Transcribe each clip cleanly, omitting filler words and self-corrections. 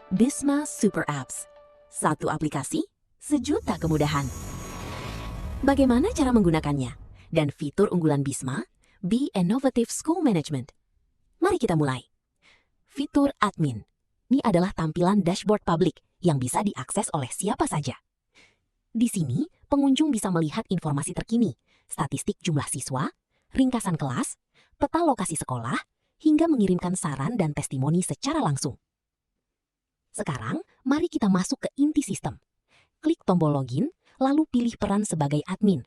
Bisma Super Apps. Satu aplikasi, sejuta kemudahan. Bagaimana cara menggunakannya? Dan fitur unggulan Bisma, Be Innovative School Management. Mari kita mulai. Fitur Admin. Ini adalah tampilan dashboard publik yang bisa diakses oleh siapa saja. Di sini, pengunjung bisa melihat informasi terkini, statistik jumlah siswa, ringkasan kelas, peta lokasi sekolah, hingga mengirimkan saran dan testimoni secara langsung. Sekarang, mari kita masuk ke inti sistem. Klik tombol login, lalu pilih peran sebagai admin.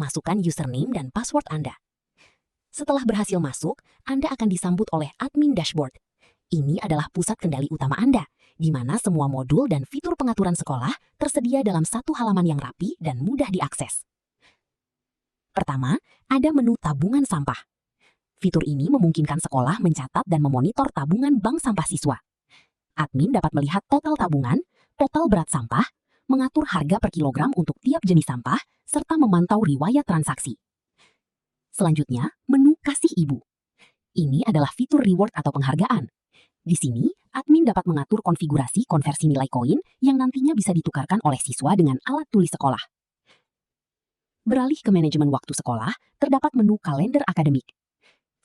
Masukkan username dan password Anda. Setelah berhasil masuk, Anda akan disambut oleh admin dashboard. Ini adalah pusat kendali utama Anda, di mana semua modul dan fitur pengaturan sekolah tersedia dalam satu halaman yang rapi dan mudah diakses. Pertama, ada menu tabungan sampah. Fitur ini memungkinkan sekolah mencatat dan memonitor tabungan bank sampah siswa. Admin dapat melihat total tabungan, total berat sampah, mengatur harga per kilogram untuk tiap jenis sampah, serta memantau riwayat transaksi. Selanjutnya, menu kasih ibu. Ini adalah fitur reward atau penghargaan. Di sini, admin dapat mengatur konfigurasi konversi nilai koin yang nantinya bisa ditukarkan oleh siswa dengan alat tulis sekolah. Beralih ke manajemen waktu sekolah, terdapat menu kalender akademik.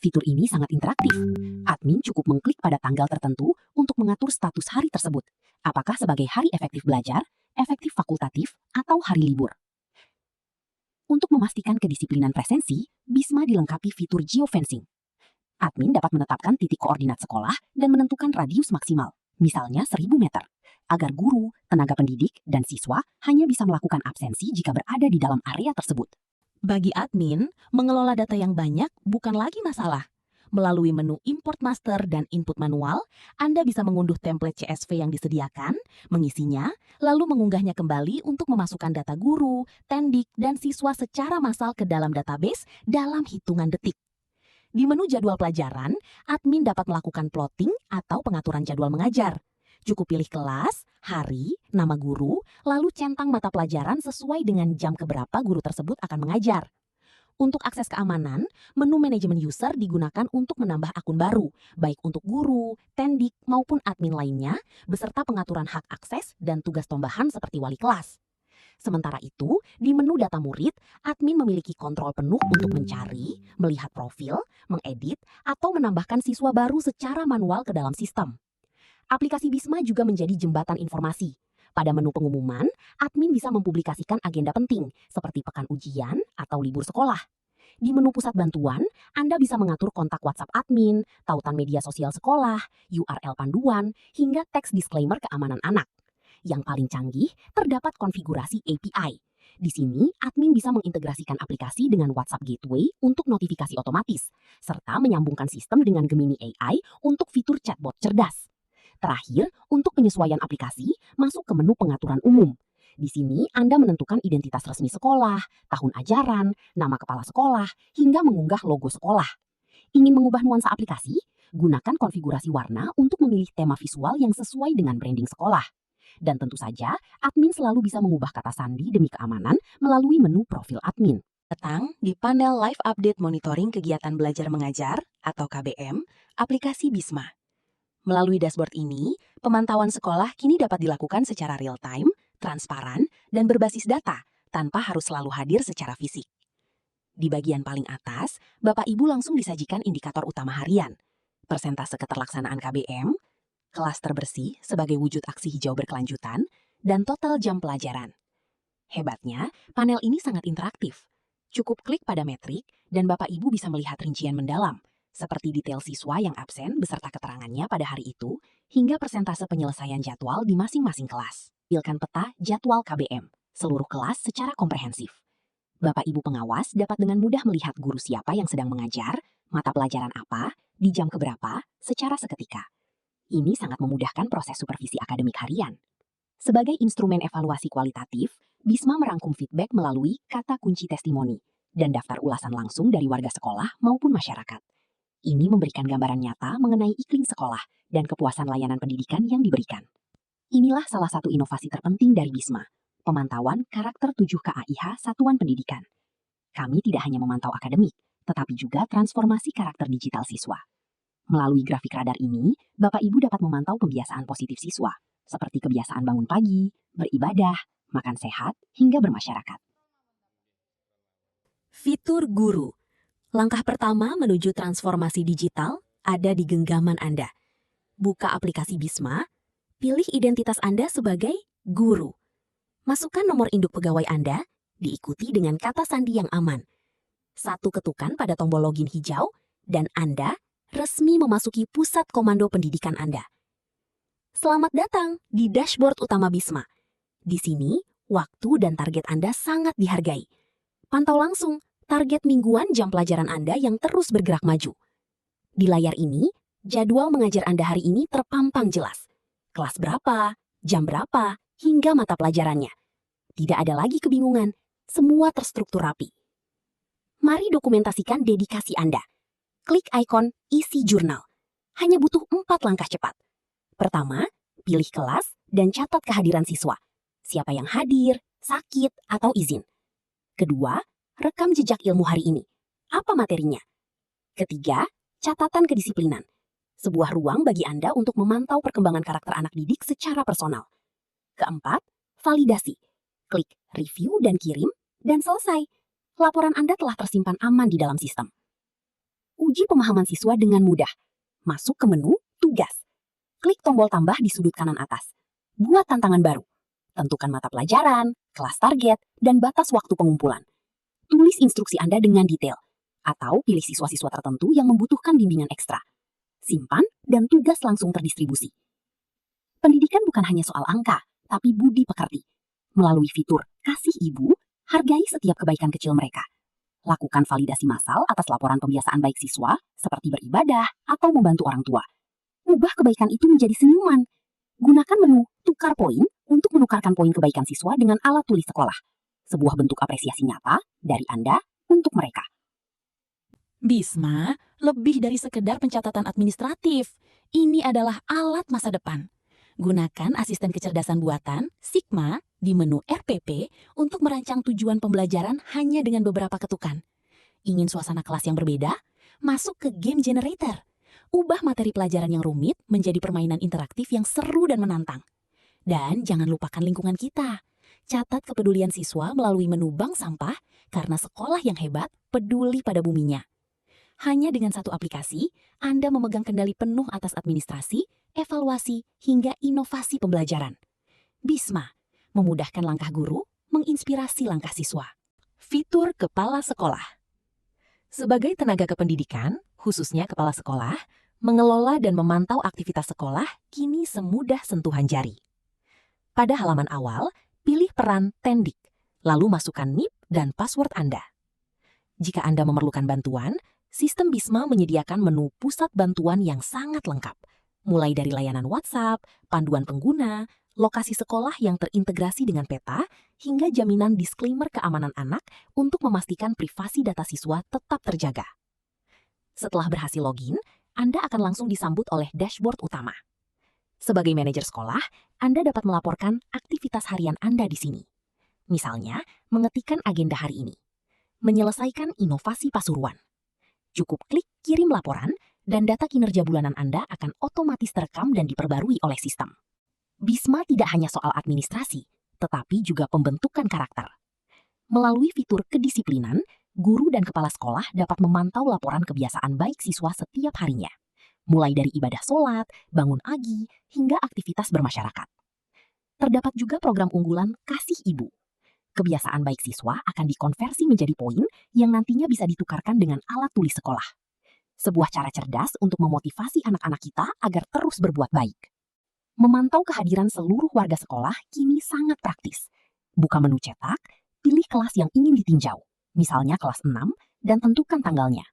Fitur ini sangat interaktif. Admin cukup mengklik pada tanggal tertentu untuk mengatur status hari tersebut, apakah sebagai hari efektif belajar, efektif fakultatif, atau hari libur. Untuk memastikan kedisiplinan presensi, Bisma dilengkapi fitur geofencing. Admin dapat menetapkan titik koordinat sekolah dan menentukan radius maksimal, misalnya 1000 meter, agar guru, tenaga pendidik, dan siswa hanya bisa melakukan absensi jika berada di dalam area tersebut. Bagi admin, mengelola data yang banyak bukan lagi masalah. Melalui menu Import Master dan Input Manual, Anda bisa mengunduh template CSV yang disediakan, mengisinya, lalu mengunggahnya kembali untuk memasukkan data guru, tendik, dan siswa secara massal ke dalam database dalam hitungan detik. Di menu jadwal pelajaran, admin dapat melakukan plotting atau pengaturan jadwal mengajar. Cukup pilih kelas, hari, nama guru, lalu centang mata pelajaran sesuai dengan jam keberapa guru tersebut akan mengajar. Untuk akses keamanan, menu manajemen user digunakan untuk menambah akun baru, baik untuk guru, tendik, maupun admin lainnya, beserta pengaturan hak akses dan tugas tambahan seperti wali kelas. Sementara itu, di menu data murid, admin memiliki kontrol penuh untuk mencari, melihat profil, mengedit, atau menambahkan siswa baru secara manual ke dalam sistem. Aplikasi Bisma juga menjadi jembatan informasi. Pada menu pengumuman, admin bisa mempublikasikan agenda penting, seperti pekan ujian atau libur sekolah. Di menu pusat bantuan, Anda bisa mengatur kontak WhatsApp admin, tautan media sosial sekolah, URL panduan, hingga teks disclaimer keamanan anak. Yang paling canggih, terdapat konfigurasi API. Di sini, admin bisa mengintegrasikan aplikasi dengan WhatsApp Gateway untuk notifikasi otomatis, serta menyambungkan sistem dengan Gemini AI untuk fitur chatbot cerdas. Terakhir, untuk penyesuaian aplikasi, masuk ke menu pengaturan umum. Di sini, Anda menentukan identitas resmi sekolah, tahun ajaran, nama kepala sekolah, hingga mengunggah logo sekolah. Ingin mengubah nuansa aplikasi? Gunakan konfigurasi warna untuk memilih tema visual yang sesuai dengan branding sekolah. Dan tentu saja, admin selalu bisa mengubah kata sandi demi keamanan melalui menu profil admin. Datang di panel Live Update Monitoring Kegiatan Belajar Mengajar atau KBM, aplikasi Bisma. Melalui dashboard ini, pemantauan sekolah kini dapat dilakukan secara real-time, transparan, dan berbasis data tanpa harus selalu hadir secara fisik. Di bagian paling atas, Bapak Ibu langsung disajikan indikator utama harian, persentase keterlaksanaan KBM, kelas terbersih sebagai wujud aksi hijau berkelanjutan, dan total jam pelajaran. Hebatnya, panel ini sangat interaktif. Cukup klik pada metrik, dan Bapak Ibu bisa melihat rincian mendalam, seperti detail siswa yang absen beserta keterangannya pada hari itu, hingga persentase penyelesaian jadwal di masing-masing kelas. Tampilkan peta jadwal KBM, seluruh kelas secara komprehensif. Bapak Ibu pengawas dapat dengan mudah melihat guru siapa yang sedang mengajar, mata pelajaran apa, di jam keberapa, secara seketika. Ini sangat memudahkan proses supervisi akademik harian. Sebagai instrumen evaluasi kualitatif, Bisma merangkum feedback melalui kata kunci testimoni dan daftar ulasan langsung dari warga sekolah maupun masyarakat. Ini memberikan gambaran nyata mengenai iklim sekolah dan kepuasan layanan pendidikan yang diberikan. Inilah salah satu inovasi terpenting dari Bisma, pemantauan karakter 7 KAIH Satuan Pendidikan. Kami tidak hanya memantau akademik, tetapi juga transformasi karakter digital siswa. Melalui grafik radar ini, Bapak Ibu dapat memantau kebiasaan positif siswa, seperti kebiasaan bangun pagi, beribadah, makan sehat, hingga bermasyarakat. Fitur guru. Langkah pertama menuju transformasi digital ada di genggaman Anda. Buka aplikasi Bisma, pilih identitas Anda sebagai guru. Masukkan nomor induk pegawai Anda, diikuti dengan kata sandi yang aman. Satu ketukan pada tombol login hijau, dan Anda resmi memasuki pusat komando pendidikan Anda. Selamat datang di dashboard utama Bisma. Di sini, waktu dan target Anda sangat dihargai. Pantau langsung target mingguan jam pelajaran Anda yang terus bergerak maju. Di layar ini, jadwal mengajar Anda hari ini terpampang jelas. Kelas berapa, jam berapa, hingga mata pelajarannya. Tidak ada lagi kebingungan, semua terstruktur rapi. Mari dokumentasikan dedikasi Anda. Klik ikon isi jurnal. Hanya butuh 4 langkah cepat. Pertama, pilih kelas dan catat kehadiran siswa. Siapa yang hadir, sakit, atau izin. Kedua, rekam jejak ilmu hari ini. Apa materinya? Ketiga, catatan kedisiplinan. Sebuah ruang bagi Anda untuk memantau perkembangan karakter anak didik secara personal. Keempat, validasi. Klik review dan kirim, dan selesai. Laporan Anda telah tersimpan aman di dalam sistem. Uji pemahaman siswa dengan mudah. Masuk ke menu tugas. Klik tombol tambah di sudut kanan atas. Buat tantangan baru. Tentukan mata pelajaran, kelas target, dan batas waktu pengumpulan. Tulis instruksi Anda dengan detail. Atau pilih siswa-siswa tertentu yang membutuhkan bimbingan ekstra. Simpan dan tugas langsung terdistribusi. Pendidikan bukan hanya soal angka, tapi budi pekerti. Melalui fitur Kasih Ibu, hargai setiap kebaikan kecil mereka. Lakukan validasi massal atas laporan pembiasaan baik siswa, seperti beribadah atau membantu orang tua. Ubah kebaikan itu menjadi senyuman. Gunakan menu Tukar Poin untuk menukarkan poin kebaikan siswa dengan alat tulis sekolah. Sebuah bentuk apresiasi nyata dari Anda untuk mereka. Bisma lebih dari sekedar pencatatan administratif. Ini adalah alat masa depan. Gunakan asisten kecerdasan buatan, Sigma, di menu RPP untuk merancang tujuan pembelajaran hanya dengan beberapa ketukan. Ingin suasana kelas yang berbeda? Masuk ke Game Generator. Ubah materi pelajaran yang rumit menjadi permainan interaktif yang seru dan menantang. Dan jangan lupakan lingkungan kita. Catat kepedulian siswa melalui menu bank sampah karena sekolah yang hebat peduli pada buminya. Hanya dengan satu aplikasi, Anda memegang kendali penuh atas administrasi, evaluasi, hingga inovasi pembelajaran. Bisma, memudahkan langkah guru, menginspirasi langkah siswa. Fitur kepala sekolah. Sebagai tenaga kependidikan, khususnya kepala sekolah, mengelola dan memantau aktivitas sekolah kini semudah sentuhan jari. Pada halaman awal, pilih peran Tendik, lalu masukkan NIP dan password Anda. Jika Anda memerlukan bantuan, sistem Bisma menyediakan menu pusat bantuan yang sangat lengkap, mulai dari layanan WhatsApp, panduan pengguna, lokasi sekolah yang terintegrasi dengan peta, hingga jaminan disclaimer keamanan anak untuk memastikan privasi data siswa tetap terjaga. Setelah berhasil login, Anda akan langsung disambut oleh dashboard utama. Sebagai manajer sekolah, Anda dapat melaporkan aktivitas harian Anda di sini. Misalnya, mengetikkan agenda hari ini, menyelesaikan inovasi Pasuruan. Cukup klik kirim laporan, dan data kinerja bulanan Anda akan otomatis terekam dan diperbarui oleh sistem. Bisma tidak hanya soal administrasi, tetapi juga pembentukan karakter. Melalui fitur kedisiplinan, guru dan kepala sekolah dapat memantau laporan kebiasaan baik siswa setiap harinya, mulai dari ibadah sholat, bangun pagi, hingga aktivitas bermasyarakat. Terdapat juga program unggulan Kasih Ibu. Kebiasaan baik siswa akan dikonversi menjadi poin yang nantinya bisa ditukarkan dengan alat tulis sekolah. Sebuah cara cerdas untuk memotivasi anak-anak kita agar terus berbuat baik. Memantau kehadiran seluruh warga sekolah kini sangat praktis. Buka menu cetak, pilih kelas yang ingin ditinjau, misalnya kelas 6, dan tentukan tanggalnya.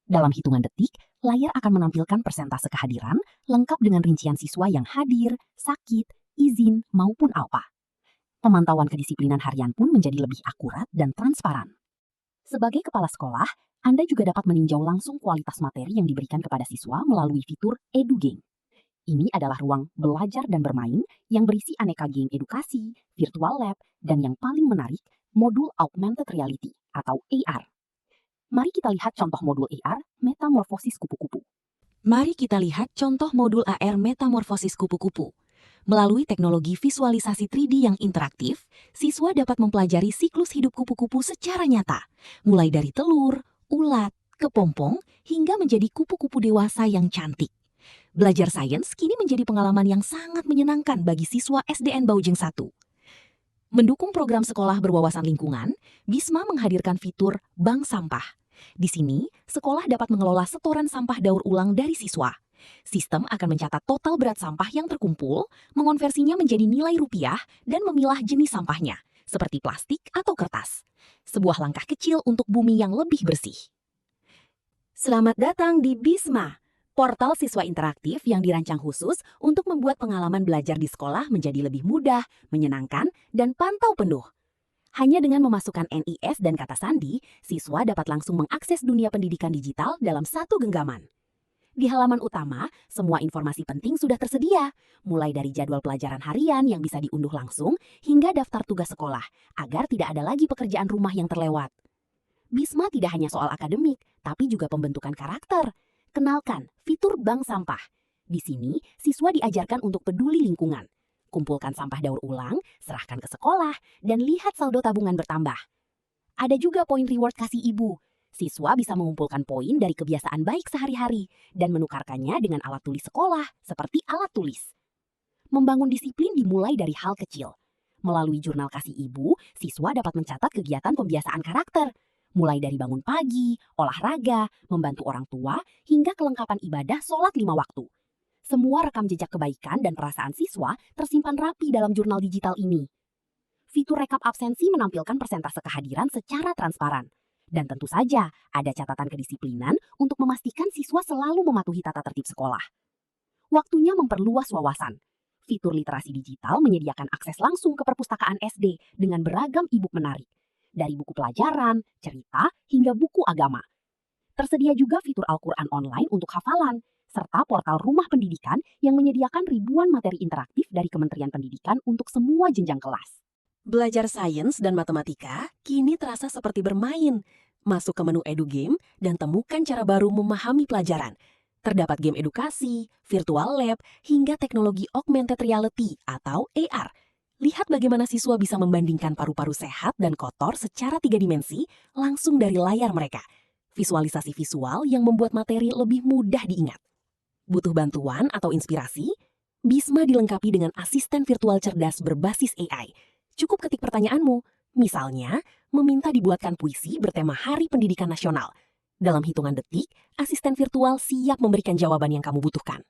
Dalam hitungan detik, layar akan menampilkan persentase kehadiran lengkap dengan rincian siswa yang hadir, sakit, izin, maupun alpa. Pemantauan kedisiplinan harian pun menjadi lebih akurat dan transparan. Sebagai kepala sekolah, Anda juga dapat meninjau langsung kualitas materi yang diberikan kepada siswa melalui fitur EduGame. Ini adalah ruang belajar dan bermain yang berisi aneka game edukasi, virtual lab, dan yang paling menarik, modul augmented reality atau AR. Mari kita lihat contoh modul AR Metamorfosis Kupu-Kupu. Mari kita lihat contoh modul AR metamorfosis kupu-kupu. Melalui teknologi visualisasi 3D yang interaktif, siswa dapat mempelajari siklus hidup kupu-kupu secara nyata, mulai dari telur, ulat, kepompong, hingga menjadi kupu-kupu dewasa yang cantik. Belajar sains kini menjadi pengalaman yang sangat menyenangkan bagi siswa SDN Baujeng 1. Mendukung program sekolah berwawasan lingkungan, Bisma menghadirkan fitur Bank Sampah. Di sini, sekolah dapat mengelola setoran sampah daur ulang dari siswa. Sistem akan mencatat total berat sampah yang terkumpul, mengonversinya menjadi nilai rupiah, dan memilah jenis sampahnya, seperti plastik atau kertas. Sebuah langkah kecil untuk bumi yang lebih bersih. Selamat datang di Bisma, portal siswa interaktif yang dirancang khusus untuk membuat pengalaman belajar di sekolah menjadi lebih mudah, menyenangkan, dan pantau penuh. Hanya dengan memasukkan NIS dan kata sandi, siswa dapat langsung mengakses dunia pendidikan digital dalam satu genggaman. Di halaman utama, semua informasi penting sudah tersedia, mulai dari jadwal pelajaran harian yang bisa diunduh langsung hingga daftar tugas sekolah, agar tidak ada lagi pekerjaan rumah yang terlewat. Bisma tidak hanya soal akademik, tapi juga pembentukan karakter. Kenalkan fitur Bank Sampah. Di sini, siswa diajarkan untuk peduli lingkungan. Kumpulkan sampah daur ulang, serahkan ke sekolah, dan lihat saldo tabungan bertambah. Ada juga poin reward kasih ibu. Siswa bisa mengumpulkan poin dari kebiasaan baik sehari-hari dan menukarkannya dengan alat tulis sekolah, seperti alat tulis. Membangun disiplin dimulai dari hal kecil. Melalui jurnal kasih ibu, siswa dapat mencatat kegiatan pembiasaan karakter, mulai dari bangun pagi, olahraga, membantu orang tua, hingga kelengkapan ibadah sholat 5 waktu. Semua rekam jejak kebaikan dan perasaan siswa tersimpan rapi dalam jurnal digital ini. Fitur rekap absensi menampilkan persentase kehadiran secara transparan. Dan tentu saja ada catatan kedisiplinan untuk memastikan siswa selalu mematuhi tata tertib sekolah. Waktunya memperluas wawasan. Fitur literasi digital menyediakan akses langsung ke perpustakaan SD dengan beragam e-book menarik. Dari buku pelajaran, cerita, hingga buku agama. Tersedia juga fitur Al-Quran online untuk hafalan, serta portal Rumah Pendidikan yang menyediakan ribuan materi interaktif dari Kementerian Pendidikan untuk semua jenjang kelas. Belajar sains dan matematika kini terasa seperti bermain. Masuk ke menu Edu Game dan temukan cara baru memahami pelajaran. Terdapat game edukasi, virtual lab, hingga teknologi augmented reality atau AR. Lihat bagaimana siswa bisa membandingkan paru-paru sehat dan kotor secara 3 dimensi langsung dari layar mereka. Visualisasi visual yang membuat materi lebih mudah diingat. Butuh bantuan atau inspirasi? Bisma dilengkapi dengan asisten virtual cerdas berbasis AI. Cukup ketik pertanyaanmu, misalnya meminta dibuatkan puisi bertema Hari Pendidikan Nasional. Dalam hitungan detik, asisten virtual siap memberikan jawaban yang kamu butuhkan.